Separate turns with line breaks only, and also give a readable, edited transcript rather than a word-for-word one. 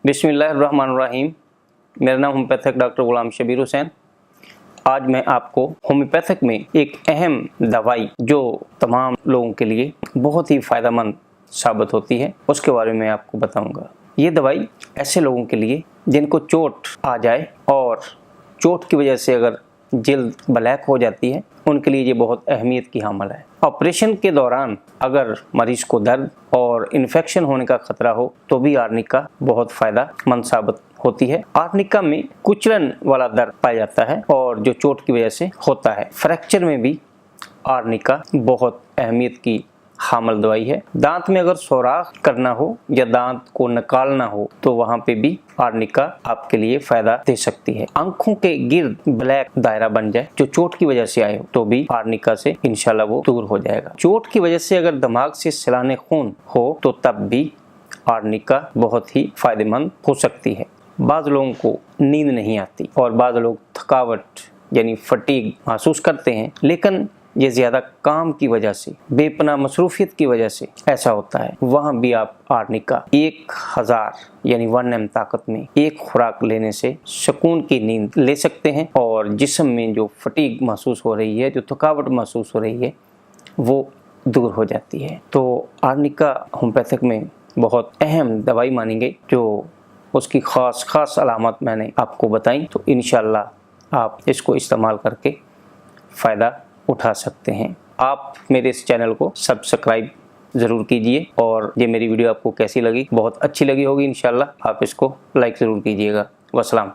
बिस्मिल्लाहिर्रहमानिर्रहीम। मेरा नाम होम्योपैथिक डॉक्टर गुलाम शबीर हुसैन। आज मैं आपको होम्योपैथिक में एक अहम दवाई जो तमाम लोगों के लिए बहुत ही फ़ायदेमंद साबित होती है उसके बारे में आपको बताऊंगा। ये दवाई ऐसे लोगों के लिए जिनको चोट आ जाए और चोट की वजह से अगर जल्द ब्लैक हो जाती है उनके लिए ये बहुत अहमियत की हामिल है। ऑपरेशन के दौरान अगर मरीज को दर्द और इन्फेक्शन होने का खतरा हो तो भी आर्निका बहुत फ़ायदेमंद साबित होती है। आर्निका में कुचलन वाला दर्द पाया जाता है और जो चोट की वजह से होता है। फ्रैक्चर में भी आर्निका बहुत अहमियत की हामिल दवाई है। दांत में अगर सोराख करना हो या दांत को निकालना हो तो वहां पे भी आर्निका आपके लिए फायदा दे सकती है। आंखों के गिर्द ब्लैक दायरा बन जाए जो चोट की वजह से आए हो तो भी आर्निका से इंशाल्लाह वो दूर हो जाएगा। चोट की वजह से अगर दिमाग से सैलाने खून हो तो तब भी आर्निका बहुत ही फायदेमंद हो सकती है। बाज़ लोगों को नींद नहीं आती और बाज़ लोग थकावट यानी फटीग महसूस करते हैं, लेकिन ये ज़्यादा काम की वजह से, बेपनाह मसरूफियत की वजह से ऐसा होता है। वहाँ भी आप आर्निका 1000 यानी 1 ताकत में एक खुराक लेने से सुकून की नींद ले सकते हैं और जिस्म में जो फटीग महसूस हो रही है, जो थकावट महसूस हो रही है, वो दूर हो जाती है। तो आर्निका होम्योपैथिक में बहुत अहम दवाई मानी गई। जो उसकी ख़ास अलामत मैंने आपको बताई, तो इंशाल्लाह आप इसको इस्तेमाल करके फ़ायदा उठा सकते हैं। आप मेरे इस चैनल को सब्सक्राइब ज़रूर कीजिए और ये मेरी वीडियो आपको कैसी लगी, बहुत अच्छी लगी होगी इंशाल्लाह। आप इसको लाइक ज़रूर कीजिएगा। वस्सलाम।